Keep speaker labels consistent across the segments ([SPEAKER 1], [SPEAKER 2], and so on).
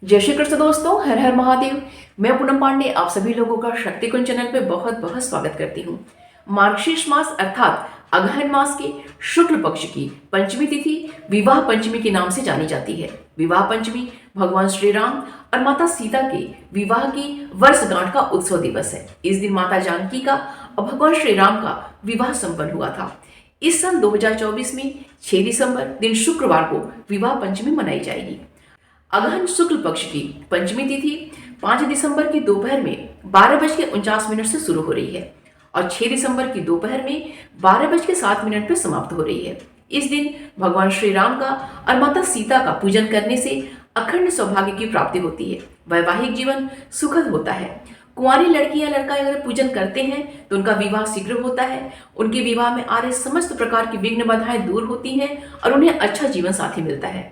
[SPEAKER 1] जय श्री कृष्ण दोस्तों, हर हर महादेव। मैं पूनम पांडे आप सभी लोगों का शक्तिकुंज चैनल पे बहुत बहुत स्वागत करती हूँ। मार्गशीर्ष मास अर्थात अगहन मास के शुक्ल पक्ष की पंचमी तिथि विवाह पंचमी के नाम से जानी जाती है। विवाह पंचमी भगवान श्री राम और माता सीता के विवाह की वर्षगांठ का उत्सव दिवस है। इस दिन माता जानकी का और भगवान श्री राम का विवाह संपन्न हुआ था। इस सन 2024 में 6 दिसंबर दिन शुक्रवार को विवाह पंचमी मनाई जाएगी। अगहन शुक्ल पक्ष की पंचमी तिथि 5 दिसंबर की दोपहर में 12:49 से शुरू हो रही है और 6 दिसंबर की दोपहर में 12:07 पर समाप्त हो रही है। इस दिन भगवान श्री राम का और माता सीता का पूजन करने से अखंड सौभाग्य की प्राप्ति होती है। वैवाहिक जीवन सुखद होता है। कुंवारी लड़की या लड़का अगर पूजन करते हैं तो उनका विवाह शीघ्र होता है। उनके विवाह में आ रहे समस्त प्रकार की विघ्न बाधाएं दूर होती हैं और उन्हें अच्छा जीवन साथी मिलता है।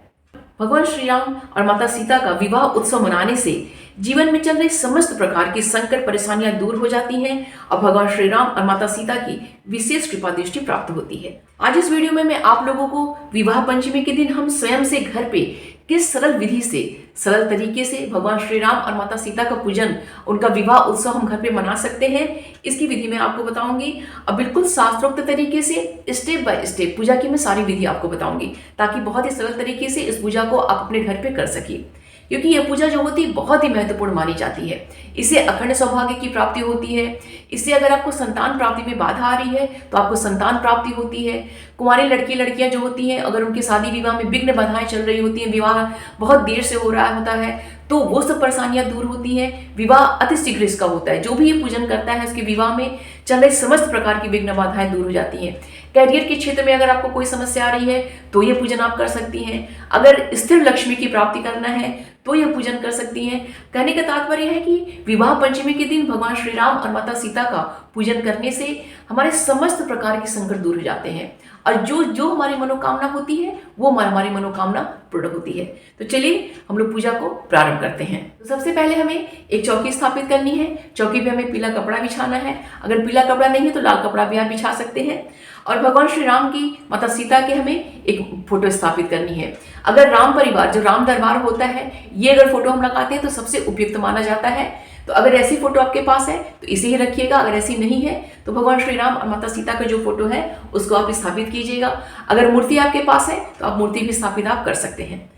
[SPEAKER 1] भगवान श्री राम और माता सीता का विवाह उत्सव मनाने से जीवन में चल रही समस्त प्रकार की संकट परेशानियां दूर हो जाती हैं और भगवान श्री राम और माता सीता की विशेष कृपा दृष्टि प्राप्त होती है। आज इस वीडियो में मैं आप लोगों को विवाह पंचमी के दिन हम स्वयं से घर पे किस सरल विधि से, सरल तरीके से भगवान श्री राम और माता सीता का पूजन, उनका विवाह उत्सव हम घर पे मना सकते हैं, इसकी विधि मैं आपको बताऊंगी। अब बिल्कुल शास्त्रोक्त तरीके से स्टेप बाय स्टेप पूजा की मैं सारी विधि आपको बताऊंगी ताकि बहुत ही सरल तरीके से इस पूजा को आप अपने घर पे कर सकिए। क्योंकि यह पूजा जो होती है बहुत ही महत्वपूर्ण मानी जाती है। इससे अखंड सौभाग्य की प्राप्ति होती है। इससे अगर आपको संतान प्राप्ति में बाधा आ रही है तो आपको संतान प्राप्ति होती है। कुंवारी लड़कियां जो होती हैं, अगर उनके शादी विवाह में विघ्न बाधाएं चल रही होती हैं, विवाह बहुत देर से हो रहा होता है, तो वो सब परेशानियां दूर होती हैं। विवाह अति शीघ्र इसका होता है। जो भी ये पूजन करता है उसके विवाह में चल रही समस्त प्रकार की विघ्न बाधाएं दूर हो जाती हैं। कैरियर के क्षेत्र में अगर आपको कोई समस्या आ रही है तो ये पूजन आप कर सकती हैं। अगर स्थिर लक्ष्मी की प्राप्ति करना है तो यह पूजन कर सकती हैं। कहने का तात्पर्य है कि विवाह पंचमी के दिन भगवान श्री राम और माता सीता का पूजन करने से हमारे समस्त प्रकार के संकट दूर हो जाते हैं और जो जो हमारी मनोकामना होती है वो हमारी मनोकामना पूर्ण होती है। तो चलिए हम लोग पूजा को प्रारंभ करते हैं। तो सबसे पहले हमें एक चौकी स्थापित करनी है। चौकी पे हमें पीला कपड़ा बिछाना है। अगर पीला कपड़ा नहीं है तो लाल कपड़ा भी आप बिछा सकते हैं। और भगवान श्री राम की, माता सीता के हमें एक फोटो स्थापित करनी है। अगर राम परिवार, जो राम दरबार होता है, ये अगर फोटो हम लगाते हैं तो सबसे उपयुक्त माना जाता है। तो अगर ऐसी फोटो आपके पास है तो इसे ही रखिएगा। अगर ऐसी नहीं है तो भगवान श्री राम और माता सीता का जो फोटो है उसको आप स्थापित कीजिएगा। अगर मूर्ति आपके पास है तो आप मूर्ति भी स्थापित आप कर सकते हैं।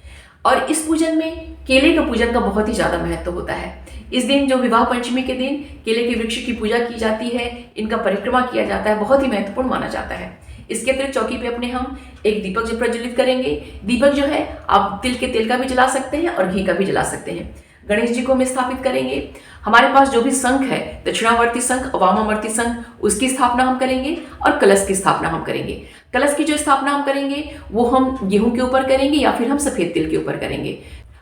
[SPEAKER 1] और इस पूजन में केले का पूजन का बहुत ही ज्यादा महत्व होता है। इस दिन, जो विवाह पंचमी के दिन केले के वृक्ष की पूजा की जाती है, इनका परिक्रमा किया जाता है, बहुत ही महत्वपूर्ण माना जाता है। इसके अतिरिक्त चौकी पे अपने हम एक दीपक जो प्रज्वलित करेंगे। दीपक जो है आप तिल के तेल का भी जला सकते हैं और घी का भी जला सकते हैं। गणेश जी को हम स्थापित करेंगे। हमारे पास जो भी शंख है, दक्षिणावर्ती शंख, वामावर्ती शंख, उसकी स्थापना हम करेंगे और कलश की स्थापना हम करेंगे। कलश की जो स्थापना हम करेंगे वो हम गेहूं के ऊपर करेंगे या फिर हम सफेद तिल के ऊपर करेंगे।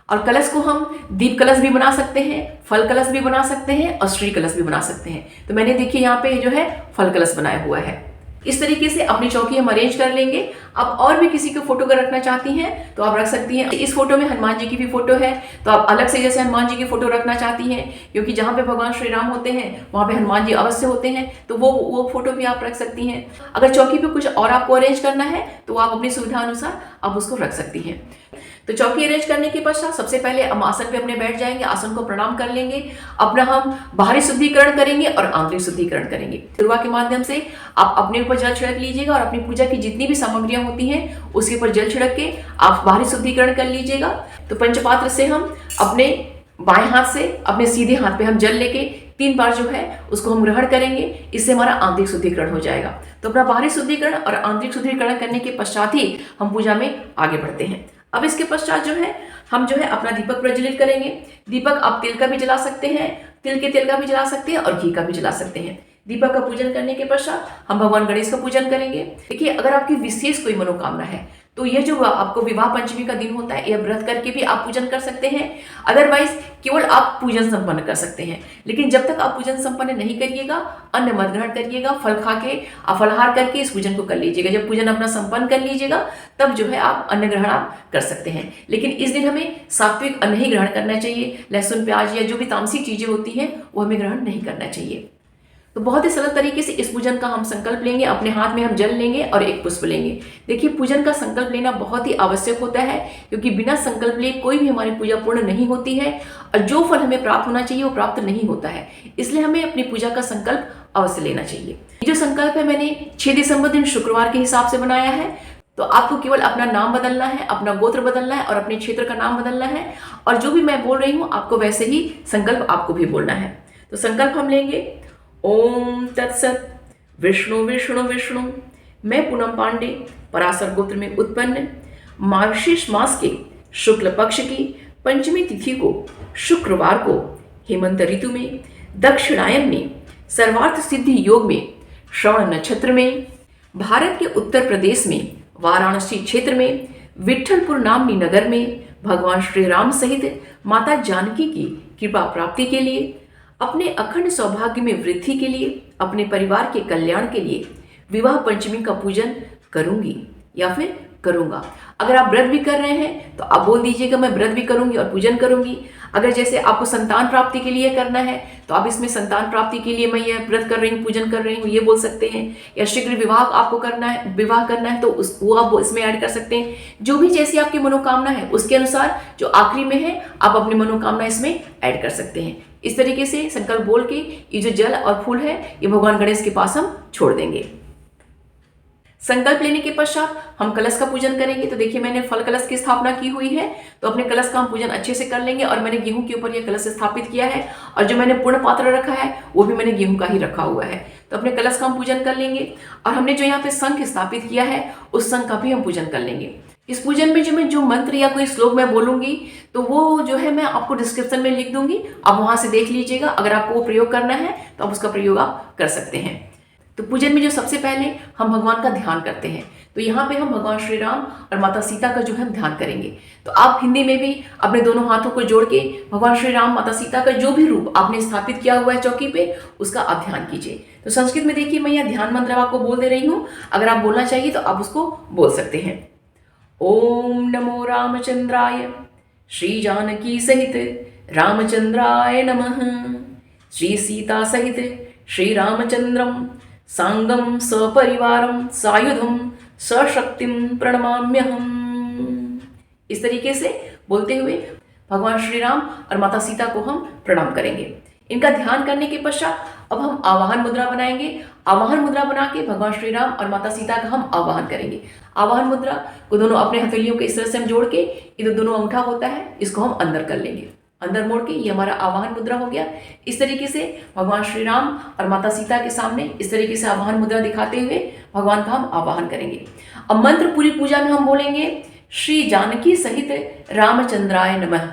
[SPEAKER 1] और कलश को हम दीप कलश भी बना सकते हैं, फल कलश भी बना सकते हैं और श्री कलश भी बना सकते हैं। तो मैंने देखिए यहाँ पे जो है फल कलश बनाया हुआ है। इस तरीके से अपनी चौकी हम अरेंज कर लेंगे। अब और भी किसी को फोटो अगर रखना चाहती हैं तो आप रख सकती हैं। इस फोटो में हनुमान जी की भी फोटो है तो आप अलग से जैसे हनुमान जी की फोटो रखना चाहती हैं, क्योंकि जहाँ पे भगवान श्री राम होते हैं वहाँ पे हनुमान जी अवश्य होते हैं, तो वो फोटो भी आप रख सकती हैं। अगर चौकी पे कुछ और आपको अरेंज करना है तो आप अपनी सुविधा अनुसार आप उसको रख सकती हैं। तो चौकी अरेंज करने के पश्चात सबसे पहले हम आसन पे अपने बैठ जाएंगे। आसन को प्रणाम कर लेंगे। अपना हम बाहरी शुद्धिकरण करेंगे और आंतरिक शुद्धिकरण करेंगे। दुर्वा के माध्यम से आप अपने ऊपर जल छिड़क लीजिएगा और अपनी पूजा की जितनी भी सामग्रियां होती हैं उसके ऊपर जल छिड़क के आप बाहरी शुद्धिकरण कर लीजिएगा। तो पंचपात्र से हम अपने बाएं हाथ से अपने सीधे हाथ पे हम जल लेके 3 बार जो है उसको हम ग्रहण करेंगे। इससे हमारा आंतरिक शुद्धिकरण हो जाएगा। तो अपना बाहरी शुद्धिकरण और आंतरिक शुद्धिकरण करने के पश्चात ही हम पूजा में आगे बढ़ते हैं। अब इसके पश्चात जो है हम जो है अपना दीपक प्रज्वलित करेंगे। दीपक आप तिल का भी जला सकते हैं, तिल के तेल का भी जला सकते हैं और घी का भी जला सकते हैं। दीपक का पूजन करने के पश्चात हम भगवान गणेश का पूजन करेंगे। देखिए, अगर आपकी विशेष कोई मनोकामना है तो यह जो आपको विवाह पंचमी का दिन होता है, यह व्रत करके भी आप पूजन कर सकते हैं। अदरवाइज केवल आप पूजन संपन्न कर सकते हैं। लेकिन जब तक आप पूजन संपन्न नहीं करिएगा, अन्न मत ग्रहण करिएगा। फल खा के आप फलहार करके इस पूजन को कर लीजिएगा। जब पूजन अपना संपन्न कर लीजिएगा तब जो है आप अन्न ग्रहण आप कर सकते हैं। लेकिन इस दिन हमें सात्विक अन्न ही ग्रहण करना चाहिए। लहसुन, प्याज या जो भी तामसिक चीजें होती हैं वो हमें ग्रहण नहीं करना चाहिए। तो बहुत ही सरल तरीके से इस पूजन का हम संकल्प लेंगे। अपने हाथ में हम जल लेंगे और एक पुष्प लेंगे। देखिए, पूजन का संकल्प लेना बहुत ही आवश्यक होता है, क्योंकि बिना संकल्प लिए कोई भी हमारी पूजा पूर्ण नहीं होती है और जो फल हमें प्राप्त होना चाहिए वो प्राप्त नहीं होता है। इसलिए हमें अपनी पूजा का संकल्प अवश्य लेना चाहिए। जो संकल्प है मैंने 6 दिसंबर दिन शुक्रवार के हिसाब से बनाया है। तो आपको केवल अपना नाम बदलना है, अपना गोत्र बदलना है और अपने क्षेत्र का नाम बदलना है, और जो भी मैं बोल रही हूँ आपको वैसे ही संकल्प आपको भी बोलना है। तो संकल्प हम लेंगे, ओम तत्सत विष्णु विष्णु विष्णु। मैं पूनम पांडे पराशर गोत्र में उत्पन्न मार्गशीर्ष मास के शुक्ल पक्ष की पंचमी तिथि को शुक्रवार को हेमंत ऋतु में दक्षिणायन में सर्वार्थ सिद्धि योग में श्रवण नक्षत्र में भारत के उत्तर प्रदेश में वाराणसी क्षेत्र में विठलपुर नामनी नगर में भगवान श्री राम सहित माता जानकी की कृपा प्राप्ति के लिए, अपने अखंड सौभाग्य में वृद्धि के लिए, अपने परिवार के कल्याण के लिए विवाह पंचमी का पूजन करूंगी या फिर करूंगा। अगर आप व्रत भी कर रहे हैं तो आप बोल दीजिएगा मैं व्रत भी करूंगी और पूजन करूंगी। अगर जैसे आपको संतान प्राप्ति के लिए करना है तो आप इसमें संतान प्राप्ति के लिए मैं यह व्रत कर रही हूँ, पूजन कर रही हूँ, ये बोल सकते हैं। या शीघ्र विवाह आपको करना है, विवाह करना है तो वो आप इसमें ऐड कर सकते हैं। जो भी जैसी आपकी मनोकामना है उसके अनुसार जो आखिरी में है आप अपनी मनोकामना इसमें ऐड कर सकते हैं। इस तरीके से संकल्प बोल के ये जो जल और फूल है ये भगवान गणेश के पास हम छोड़ देंगे। संकल्प लेने के पश्चात हम कलश का पूजन करेंगे। तो देखिए, मैंने फल कलश की स्थापना की हुई है, तो अपने कलश का हम पूजन अच्छे से कर लेंगे। और मैंने गेहूं के ऊपर यह कलश स्थापित किया है, और जो मैंने पूर्ण पात्र रखा है वो भी मैंने गेहूं का ही रखा हुआ है। तो अपने कलश का हम पूजन कर लेंगे। और हमने जो यहाँ पे शंख स्थापित किया है उस शंख का भी हम पूजन कर लेंगे। इस पूजन में जो मंत्र या कोई श्लोक मैं बोलूंगी तो वो जो है मैं आपको डिस्क्रिप्शन में लिख दूंगी, आप वहां से देख लीजिएगा। अगर आपको वो प्रयोग करना है तो आप उसका प्रयोग आप कर सकते हैं। तो पूजन में जो सबसे पहले हम भगवान का ध्यान करते हैं, तो यहाँ पे हम भगवान श्री राम और माता सीता का जो है ध्यान करेंगे। तो आप हिंदी में भी अपने दोनों हाथों को जोड़ के भगवान श्री राम माता सीता का जो भी रूप आपने स्थापित किया हुआ है चौकी पे उसका आप ध्यान कीजिए। तो संस्कृत में देखिए, मैं यह ध्यान मंत्र आपको बोल दे रही हूँ। अगर आप बोलना चाहिए तो आप उसको बोल सकते हैं। ओम नमो रामचंद्राय श्री जानकी सहित रामचंद्राय नमः। श्री सीता सहित श्री रामचंद्रम सांगम सपरिवारम सायुधम सशक्तिम प्रणमाम्यहम्। इस तरीके से बोलते हुए भगवान श्री राम और माता सीता को हम प्रणाम करेंगे। इनका ध्यान करने के पश्चात अब हम आवाहन मुद्रा बनाएंगे। आवाहन मुद्रा बना के भगवान श्री राम और माता सीता का हम आवाहन करेंगे। आवाहन मुद्रा को दोनों अपने हथेलियों के इस तरह से हम जोड़ के, ये दोनों अंगूठा होता है इसको हम अंदर कर लेंगे, अंदर मोड़ के। ये हमारा आवाहन मुद्रा हो गया। इस तरीके से भगवान श्री राम और माता सीता के सामने इस तरीके से आवाहन मुद्रा दिखाते हुए भगवान का हम आवाहन करेंगे। अब मंत्र पूरी पूजा में हम बोलेंगे, श्री जानकी सहित रामचंद्राय नमः।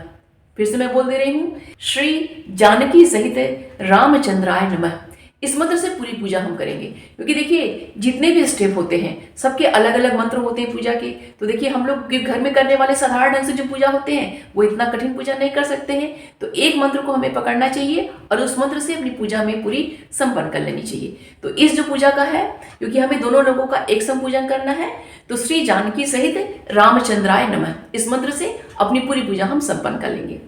[SPEAKER 1] फिर से मैं बोल दे रही हूँ, श्री जानकी सहित रामचंद्राय नमः। इस मंत्र से पूरी पूजा हम करेंगे, क्योंकि देखिए जितने भी स्टेप होते हैं सबके अलग अलग मंत्र होते हैं पूजा के। तो देखिए, हम लोग घर में करने वाले साधारण ढंग से जो पूजा होते हैं वो इतना कठिन पूजा नहीं कर सकते हैं। तो एक मंत्र को हमें पकड़ना चाहिए और उस मंत्र से अपनी पूजा में पूरी संपन्न कर लेनी चाहिए। तो इस जो पूजा का है, क्योंकि हमें दोनों लोगों का एक सम पूजन करना है, तो श्री जानकी सहित रामचंद्राय नमः इस मंत्र से अपनी पूरी पूजा हम संपन्न कर लेंगे।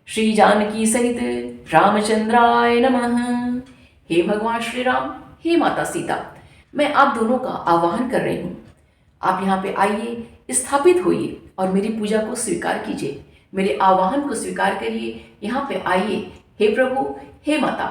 [SPEAKER 1] श्री जानकी सहित रामचंद्राय नमः। हे भगवान श्री राम, हे माता सीता, मैं आप दोनों का आवाहन कर रही हूँ। आप यहाँ पे आइए, स्थापित होइए और मेरी पूजा को स्वीकार कीजिए। मेरे आवाहन को स्वीकार करिए, यहाँ पे आइए। हे प्रभु, हे माता,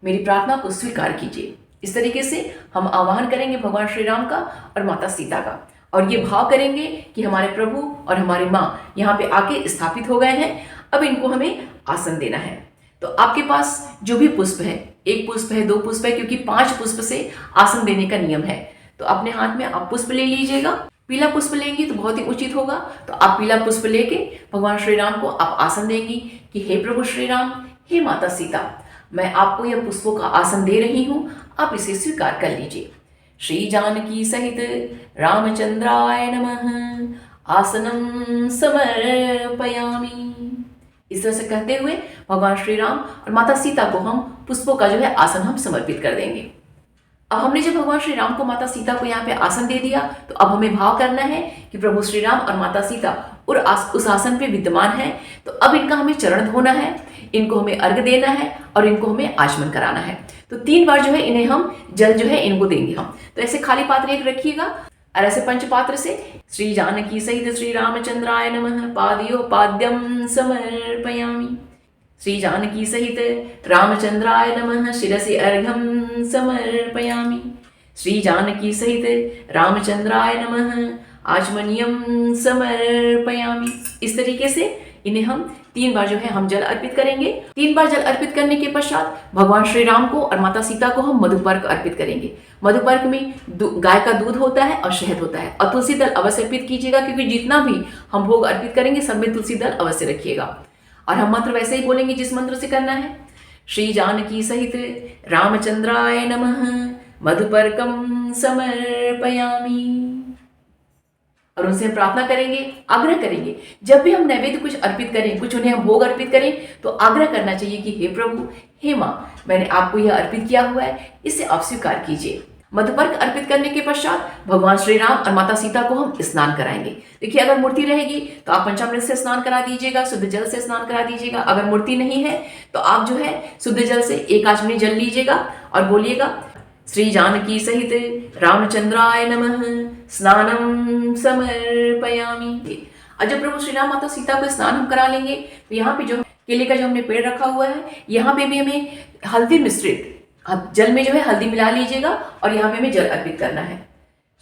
[SPEAKER 1] मेरी प्रार्थना को स्वीकार कीजिए। इस तरीके से हम आवाहन करेंगे भगवान श्री राम का और माता सीता का, और ये भाव करेंगे कि हमारे प्रभु और हमारी माँ यहाँ पे आके स्थापित हो गए हैं। अब इनको हमें आसन देना है। तो आपके पास जो भी पुष्प है, एक पुष्प है, 2 पुष्प है, क्योंकि 5 पुष्प से आसन देने का नियम है। तो अपने हाथ में आप पुष्प ले लीजिएगा। पीला पुष्प लेंगे तो बहुत ही उचित होगा। तो आप पीला पुष्प लेके भगवान श्री राम को आप आसन देंगी कि हे प्रभु श्री राम, हे माता सीता, मैं आपको यह पुष्पों का आसन दे रही हूँ, आप इसे स्वीकार कर लीजिए। श्री जानकी सहित रामचंद्राय नमः आसनम समर्पयामि। इस तरह से कहते हुए भगवान श्री राम और माता सीता को हम पुष्पों का जो है आसन हम समर्पित कर देंगे। अब हमने जब भगवान श्री राम को, माता सीता को यहाँ पे आसन दे दिया, तो अब हमें भाव करना है कि प्रभु श्री राम और माता सीता उस आसन पे विद्यमान है। तो अब इनका हमें चरण धोना है, इनको हमें अर्घ देना है और इनको हमें आचमन कराना है। तो 3 बार जो है इन्हें हम जल जो है इनको देंगे हम। तो ऐसे खाली पात्र एक रखिएगा और ऐसे पंचपात्र से श्री जानकी सहित श्री रामचंद्राय नमः पादयो पाद्यम समर्पयामि। श्री जानकी सहित रामचंद्राय नमः शिरसि अर्घ्यं समर्पयामि। श्री जानकी सहित रामचंद्राय नमः आचमनीयं समर्पयामि। इस तरीके से इन्हें हम 3 बार जो है हम जल अर्पित करेंगे। 3 बार जल अर्पित करने के पश्चात भगवान श्री राम को और माता सीता को हम मधुपर्क अर्पित करेंगे। मधुपर्क में गाय का दूध होता है और शहद होता है और तुलसी दल अवश्य अर्पित कीजिएगा, क्योंकि जितना भी हम भोग अर्पित करेंगे सब में तुलसी दल अवश्य रखिएगा। और हम मंत्र वैसे ही बोलेंगे जिस मंत्र से करना है। श्री जानकी सहित रामचंद्राय नमः मधुपर्कम समर्पयामि। और उनसे हम प्रार्थना करेंगे, आग्रह करेंगे, जब भी हम नैवेद्य कुछ अर्पित करें, कुछ उन्हें हम भोग अर्पित करें, तो आग्रह करना चाहिए कि हे प्रभु, हे माँ, मैंने आपको यह अर्पित किया हुआ है, इसे आप स्वीकार कीजिए। मधुपर्क अर्पित करने के पश्चात भगवान श्री राम और माता सीता को हम स्नान कराएंगे। देखिए, अगर मूर्ति रहेगी तो आप पंचामृत से स्नान करा दीजिएगा, शुद्ध जल से स्नान करा दीजिएगा। अगर मूर्ति नहीं है तो आप जो है शुद्ध जल से 1 आचमनी जल लीजिएगा और बोलिएगा श्री जानकी सहित रामचंद्राय नमः स्नानम समर्पयामि। और जब प्रभु श्री राम माता सीता को स्नान हम करा लेंगे तो यहाँ पे जो केले का जो हमने पेड़ रखा हुआ है, यहाँ पे भी हमें हल्दी मिश्रित जल में जो है हल्दी मिला लीजिएगा और यहाँ पे हमें जल अर्पित करना है।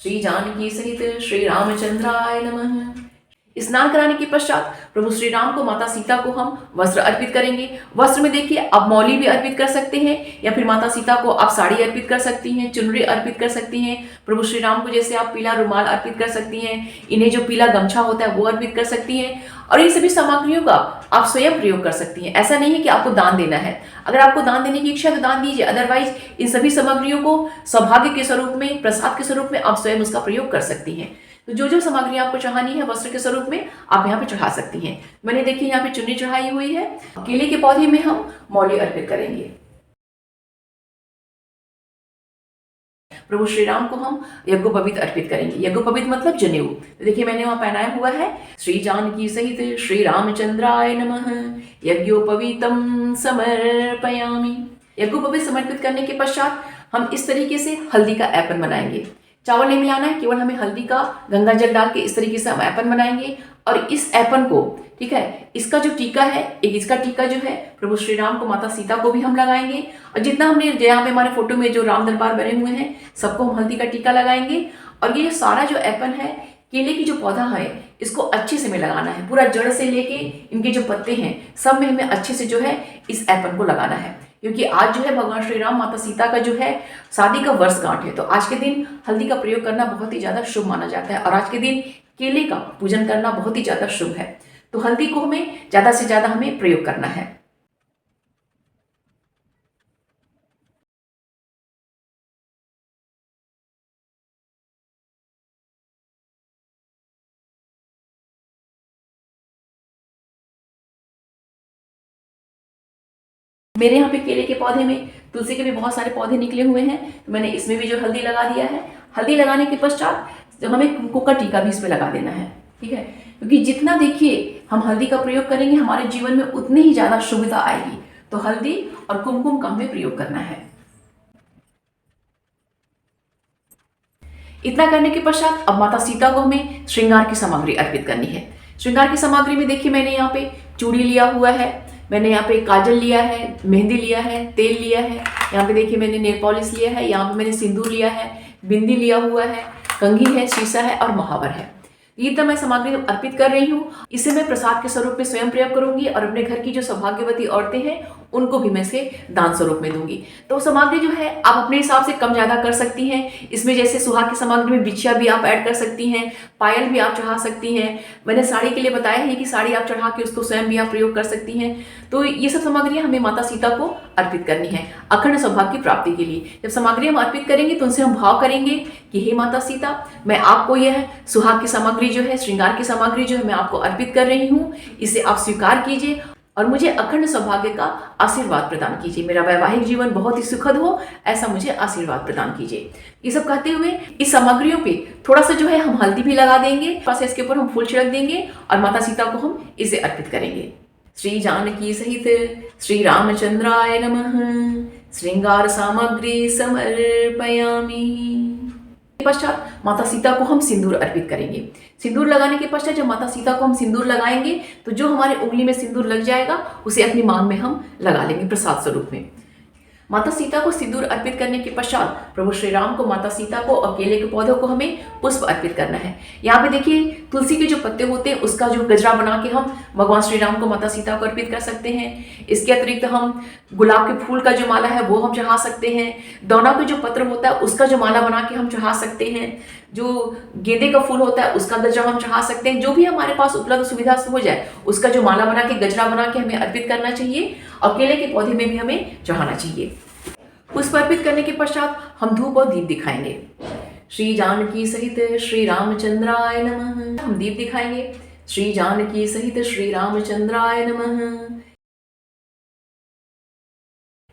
[SPEAKER 1] श्री जानकी सहित श्री रामचंद्राय नमः। स्नान कराने के पश्चात प्रभु श्री राम को, माता सीता को हम वस्त्र अर्पित करेंगे। वस्त्र में देखिए, आप मौली भी अर्पित कर सकते हैं या फिर माता सीता को आप साड़ी अर्पित कर सकती हैं, चुनरी अर्पित कर सकती हैं। प्रभु श्री राम को जैसे आप पीला रुमाल अर्पित कर सकती हैं, इन्हें जो पीला गमछा होता है वो अर्पित कर सकती हैं। और इन सभी सामग्रियों का आप स्वयं प्रयोग कर सकती हैं। ऐसा नहीं है कि आपको दान देना है। अगर आपको दान देने की इच्छा है तो दान दीजिए, अदरवाइज इन सभी सामग्रियों को सौभाग्य के स्वरूप में, प्रसाद के स्वरूप में आप स्वयं उसका प्रयोग कर सकती हैं। तो जो जो सामग्री आपको चढ़ानी है वस्त्र के स्वरूप में आप यहाँ पे चढ़ा सकती हैं। मैंने देखिए यहाँ पे चुन्नी चढ़ाई हुई है। केले के पौधे में हम मौली अर्पित करेंगे। प्रभु श्री राम को हम यज्ञोपवीत अर्पित करेंगे। यज्ञोपवीत मतलब जनेऊ। तो देखिए मैंने वहां पहनाया हुआ है श्री जानकी सहित श्री रामचंद्राय नमः यज्ञोपवीतम समर्पयामि। यज्ञोपवीत समर्पित करने के पश्चात हम इस तरीके से हल्दी का ऐपन बनाएंगे। चावल नहीं मिलाना है, केवल हमें हल्दी का गंगा जल डाल के इस तरीके से हम ऐपन बनाएंगे। और इस ऐपन को, ठीक है, इसका जो टीका है, एक इसका टीका जो है प्रभु श्री राम को, माता सीता को भी हम लगाएंगे। और जितना हमने यहाँ पे हमारे फोटो में जो राम दरबार बने हुए हैं सबको हम हल्दी का टीका लगाएंगे। और ये सारा जो ऐपन है, केले की जो पौधा है, इसको अच्छे से हमें लगाना है। पूरा जड़ से लेके इनके जो पत्ते हैं सब में हमें अच्छे से जो है इस ऐपन को लगाना है। क्योंकि आज जो है भगवान श्री राम माता सीता का जो है शादी का वर्षगांठ है, तो आज के दिन हल्दी का प्रयोग करना बहुत ही ज्यादा शुभ माना जाता है। और आज के दिन केले का पूजन करना बहुत ही ज्यादा शुभ है। तो हल्दी को हमें ज्यादा से ज्यादा हमें प्रयोग करना है। मेरे यहाँ पे केले के पौधे में, तुलसी के भी बहुत सारे पौधे निकले हुए हैं, तो मैंने इसमें भी जो हल्दी लगा दिया है। हल्दी लगाने के पश्चात जब हमें कुमकुम का टीका भी इस पे लगा देना है, ठीक है। क्योंकि जितना देखिए हम हल्दी का प्रयोग करेंगे हमारे जीवन में उतनी ही ज्यादा शुभता आएगी। तो हल्दी और कुमकुम का हमें प्रयोग करना है। इतना करने के पश्चात अब माता सीता को हमें श्रृंगार की सामग्री अर्पित करनी है। श्रृंगार की सामग्री में देखिए मैंने यहाँ पे चूड़ी लिया हुआ है, मैंने यहाँ पे काजल लिया है, मेहंदी लिया है, तेल लिया है। यहाँ पे देखिए मैंने नेल पॉलिश लिया है, यहाँ पे मैंने सिंदूर लिया है, बिंदी लिया हुआ है, कंघी है, शीशा है और महावर है। ये तो मैं सामग्री अर्पित कर रही हूँ। इसे मैं प्रसाद के स्वरूप में स्वयं प्रयोग करूंगी और अपने घर की जो सौभाग्यवती औरतें हैं उनको भी मैं इसे दान स्वरूप में दूंगी। तो सामग्री जो है आप अपने हिसाब से कम ज्यादा कर सकती हैं। इसमें जैसे सुहाग की सामग्री में बिछिया भी आप ऐड कर सकती हैं, पायल भी आप चढ़ा सकती हैं। मैंने साड़ी के लिए बताया है कि साड़ी आप चढ़ा के उसको स्वयं भी आप प्रयोग कर सकती हैं। तो ये सब सामग्रियां हमें माता सीता को अर्पित करनी है अखंड सौभाग्य की प्राप्ति के लिए। जब सामग्री हम अर्पित करेंगे तो उनसे हम भाव करेंगे कि हे माता सीता, मैं आपको यह सुहाग की सामग्री जो है, श्रृंगार की सामग्री जो है, मैं आपको अर्पित कर रही हूँ। इसे आप स्वीकार कीजिए और मुझे अखंड सौभाग्य का आशीर्वाद प्रदान कीजिए। मेरा वैवाहिक जीवन बहुत ही सुखद हो, ऐसा मुझे आशीर्वाद प्रदान कीजिए। ये सब कहते हुए इस सामग्रियों पे थोड़ा सा जो है हम हल्दी भी लगा देंगे, थोड़ा सा इसके ऊपर हम फूल छिड़क देंगे और माता सीता को हम इसे अर्पित करेंगे। श्री जानकी सहित श्री रामचंद्राय नमः श्रृंगार सामग्री समर्पयामि। पश्चात माता सीता को हम सिंदूर अर्पित करेंगे। सिंदूर लगाने के पश्चात जब माता सीता को हम सिंदूर लगाएंगे तो जो हमारे उंगली में सिंदूर लग जाएगा उसे अपनी मांग में हम लगा लेंगे प्रसाद स्वरूप में। माता सीता को सिंदूर अर्पित करने के पश्चात प्रभु श्री राम को, माता सीता को और केले के पौधों को हमें पुष्प अर्पित करना है। यहाँ पे देखिए तुलसी के जो पत्ते होते हैं उसका जो गजरा बना के हम भगवान श्री राम को, माता सीता को अर्पित कर सकते हैं। इसके अतिरिक्त हम गुलाब के फूल का जो माला है वो हम चढ़ा सकते हैं। दौना का जो पत्र होता है उसका जो माला बना के हम चढ़ा सकते हैं। जो गेंदे का फूल होता है उसका गजरा हम चढ़ा सकते हैं। जो भी हमारे पास उपलब्ध सुविधा से हो जाए उसका जो माला बना के, गजरा बना के हमें अर्पित करना चाहिए और केले के पौधे में भी हमें चढ़ाना चाहिए। पुष्प अर्पित करने के पश्चात हम धूप और दीप दिखाएंगे। श्री जानकी सहित श्री रामचंद्राय नमः। हम दीप दिखाएंगे। श्री जानकी सहित श्री रामचंद्राय नमः।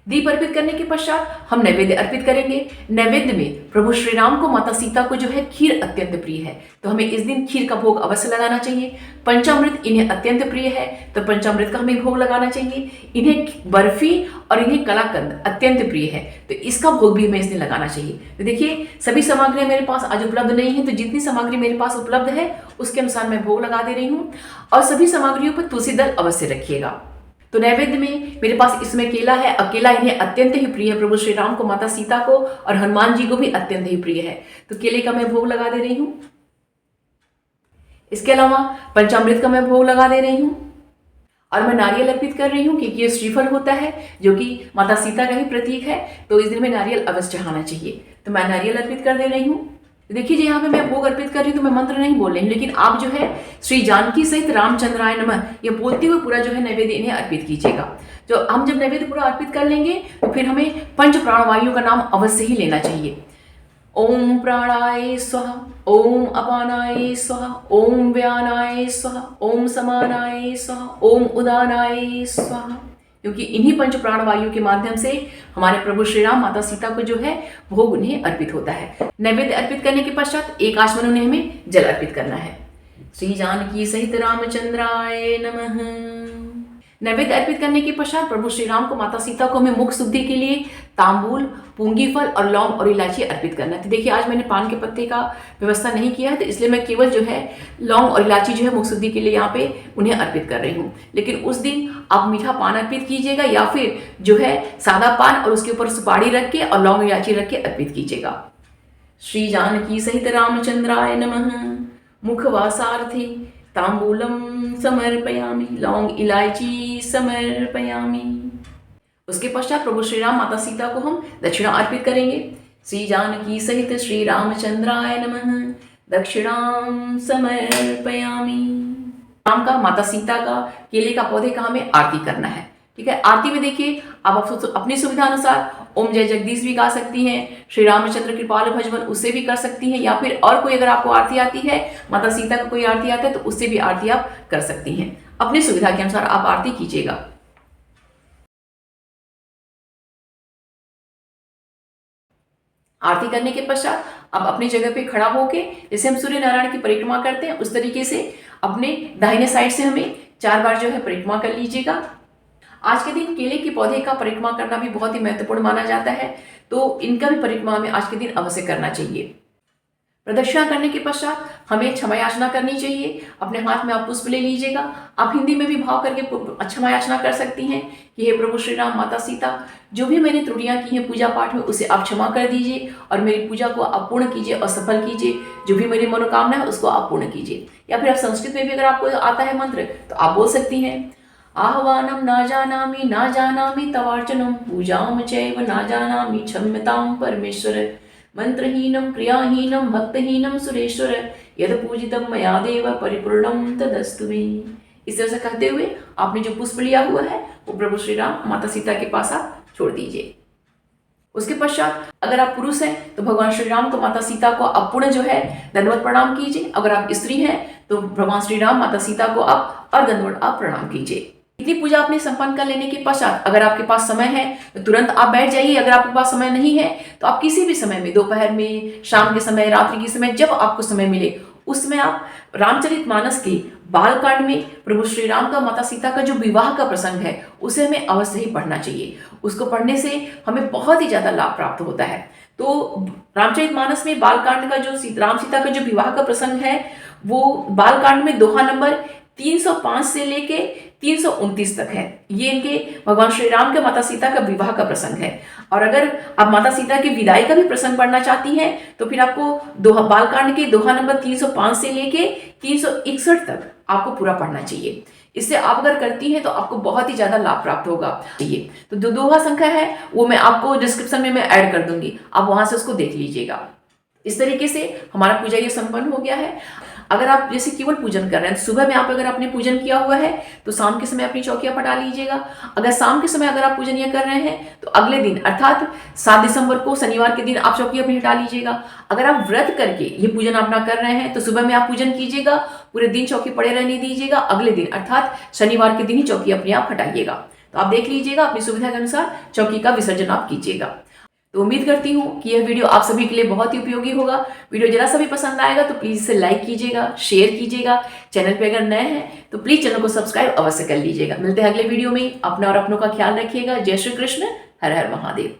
[SPEAKER 1] दीप अर्पित करने के पश्चात हम नैवेद्य अर्पित करेंगे। नैवेद्य में प्रभु श्री राम को, माता सीता को जो है खीर अत्यंत प्रिय है तो हमें इस दिन खीर का भोग अवश्य लगाना चाहिए। पंचामृत इन्हें अत्यंत प्रिय है तो पंचामृत का हमें भोग लगाना चाहिए। इन्हें बर्फी और इन्हें कलाकंद अत्यंत प्रिय है तो इसका भोग भी हमें इस दिन लगाना चाहिए। तो देखिए सभी सामग्री मेरे पास आज उपलब्ध नहीं है तो जितनी सामग्री मेरे पास उपलब्ध है उसके अनुसार मैं भोग लगा दे रही हूँ। और सभी सामग्रियों पर तुलसी दल अवश्य रखिएगा। तो नैवेद्य में मेरे पास इसमें केला है और केला इन्हें अत्यंत ही प्रिय है। प्रभु श्री राम को, माता सीता को और हनुमान जी को भी अत्यंत ही प्रिय है तो केले का मैं भोग लगा दे रही हूँ। इसके अलावा पंचामृत का मैं भोग लगा दे रही हूँ और मैं नारियल अर्पित कर रही हूँ क्योंकि ये श्रीफल होता है जो कि माता सीता का ही प्रतीक है तो इस दिन में नारियल अवश्य चढ़ाना चाहिए। तो मैं नारियल अर्पित कर दे रही हूँ। देखिए जी यहाँ पे मैं भोग अर्पित कर रही हूँ तो मैं मंत्र नहीं बोल रही हूँ, लेकिन आप जो है श्री जानकी सहित रामचंद्राय नमः ये बोलते हुए पूरा जो है नैवेद्य इन्हें अर्पित कीजिएगा। जो हम जब नैवेद्य पूरा अर्पित कर लेंगे तो फिर हमें पंच प्राणवायु का नाम अवश्य ही लेना चाहिए। ओम प्राणाय स्वाहा, ओम अपानाय स्वाहा, ओम व्यानाय स्वाहा, ओम समानाय स्वाहा, ओम उदानाय स्वाहा। क्योंकि इन्हीं पंच प्राणवायु के माध्यम से हमारे प्रभु श्री राम, माता सीता को जो है भोग उन्हें अर्पित होता है। नैवेद्य अर्पित करने के पश्चात एक आचमन उन्हें हमें जल अर्पित करना है। श्री जानकी सहित रामचंद्राय नमः। नैवेद्य अर्पित करने के पश्चात प्रभु श्री राम को, माता सीता को हमें मुख शुद्धि के लिए तांबूल, पूंगी फल और लौंग और इलायची अर्पित करना है। तो देखिए आज मैंने पान के पत्ते का व्यवस्था नहीं किया है तो इसलिए मैं केवल जो है लौंग और इलायची जो है मुख शुद्धि के लिए यहाँ पे उन्हें अर्पित कर रही हूँ। लेकिन उस दिन आप मीठा पान अर्पित कीजिएगा या फिर जो है सादा पान और उसके ऊपर सुपारी रख के और लौंग इलायची रख के अर्पित कीजिएगा। श्री जानकी सहित रामचंद्राय नमः। मुखवासार्थी तांबूलम समर्पयामि, लौंग इलायची समर्पयामि। उसके पश्चात प्रभु श्री राम, माता सीता को हम दक्षिणा अर्पित करेंगे। श्री जानकी सहित श्री रामचंद्राय नमः। दक्षिणाम समर्पयामि। राम का, माता सीता का, केले का पौधे का हमें आरती करना है। ठीक है, आरती में देखिए आप अपनी सुविधा अनुसार ओम जय जगदीश भी गा सकती हैं, श्री रामचंद्र कृपाल भजवन उससे भी कर सकती हैं, या फिर और कोई अगर आपको आरती आती है, माता सीता का कोई आरती आता है तो उससे भी आरती आप कर सकती हैं। अपनी सुविधा के अनुसार आप आरती कीजिएगा। आरती करने के पश्चात आप अपनी जगह पे खड़ा होके जैसे हम सूर्य नारायण की परिक्रमा करते हैं उस तरीके से अपने दाहिने साइड से हमें 4 बार जो है परिक्रमा कर लीजिएगा। आज के दिन केले के पौधे का परिक्रमा करना भी बहुत ही महत्वपूर्ण माना जाता है तो इनका भी परिक्रमा हमें आज के दिन अवश्य करना चाहिए। प्रदक्षिणा करने के पश्चात हमें क्षमा याचना करनी चाहिए। अपने हाथ में आप पुष्प ले लीजिएगा। आप हिंदी में भी भाव करके क्षमा याचना कर सकती हैं कि हे प्रभु श्री राम, माता सीता, जो भी मैंने त्रुटियां की हैं पूजा पाठ में उसे आप क्षमा कर दीजिए और मेरी पूजा को आप पूर्ण कीजिए और सफल कीजिए। जो भी मेरी मनोकामना है उसको आप पूर्ण कीजिए। या फिर आप संस्कृत में भी अगर आपको आता है मंत्र तो आप बोल सकती हैं। आह्वानम ना जानामि तवार्चनम पूजाम चैव ना जानामि क्षम्यताम परमेश्वर। मंत्रहीनम क्रियाहीनम भक्तहीनम सुरेश्वर यद पूजितम मया देव परिपूर्णम तदस्तु मे। इस तरह से कहते हुए आपने जो पुष्प लिया हुआ है वो प्रभु श्री राम, माता सीता के पास आप छोड़ दीजिए। उसके पश्चात अगर आप पुरुष हैं तो भगवान श्री राम को, माता सीता को आप पुनः जो है दंडवत प्रणाम कीजिए। अगर आप स्त्री हैं तो भगवान श्री राम, माता सीता को आप अर्धदंडवत आप प्रणाम कीजिए। इतनी पूजा आपने संपन्न कर लेने के पश्चात अगर आपके पास समय है तो तुरंत आप बैठ जाइए। अगर आपके पास समय नहीं है तो आप किसी भी समय में, दोपहर में, शाम के समय, रात्रि के समय, जब आपको समय मिले उसमें आप रामचरितमानस के बालकांड में प्रभु श्री राम का माता सीता का जो विवाह का प्रसंग है उसे हमें अवश्य ही पढ़ना चाहिए। उसको पढ़ने से हमें बहुत ही ज्यादा लाभ प्राप्त होता है। तो रामचरितमानस में बालकांड का जो राम सीता का जो विवाह का प्रसंग है वो बालकांड में दोहा नंबर 305 से लेके 329 तक है। ये इनके भगवान श्री राम के माता सीता का विवाह का प्रसंग है। और अगर आप माता सीता की विदाई का भी प्रसंग पढ़ना चाहती हैं तो फिर आपको बालकांड के दोहा नंबर 305 से लेके 361 तक आपको पूरा पढ़ना चाहिए। इससे आप अगर करती हैं तो आपको बहुत ही ज्यादा लाभ प्राप्त होगा। चाहिए तो जो दोहा संख्या है वो मैं आपको डिस्क्रिप्शन में मैं ऐड कर दूंगी, आप वहां से उसको देख लीजिएगा। इस तरीके से हमारा पूजा ये संपन्न हो गया है। अगर आप जैसे केवल पूजन कर रहे हैं तो सुबह में आप अगर आपने पूजन किया हुआ है तो शाम के समय अपनी चौकियां पटा लीजिएगा। अगर शाम के समय अगर आप पूजन ये कर रहे हैं तो अगले दिन अर्थात 7 दिसंबर को शनिवार के दिन आप चौकी अपनी हटा लीजिएगा। अगर आप व्रत करके ये पूजन अपना कर रहे हैं तो सुबह में आप पूजन कीजिएगा, पूरे दिन चौकी पड़े रहने दीजिएगा, अगले दिन अर्थात शनिवार के दिन ही चौकी अपने आप हटाइएगा। तो आप देख लीजिएगा, अपनी सुविधा के अनुसार चौकी का विसर्जन आप कीजिएगा। तो उम्मीद करती हूँ कि यह वीडियो आप सभी के लिए बहुत ही उपयोगी होगा। वीडियो जरा सा भी पसंद आएगा तो प्लीज़ इसे लाइक कीजिएगा, शेयर कीजिएगा। चैनल पे अगर नए हैं तो प्लीज़ चैनल को सब्सक्राइब अवश्य कर लीजिएगा। मिलते हैं अगले वीडियो में। अपना और अपनों का ख्याल रखिएगा। जय श्री कृष्ण। हर हर महादेव।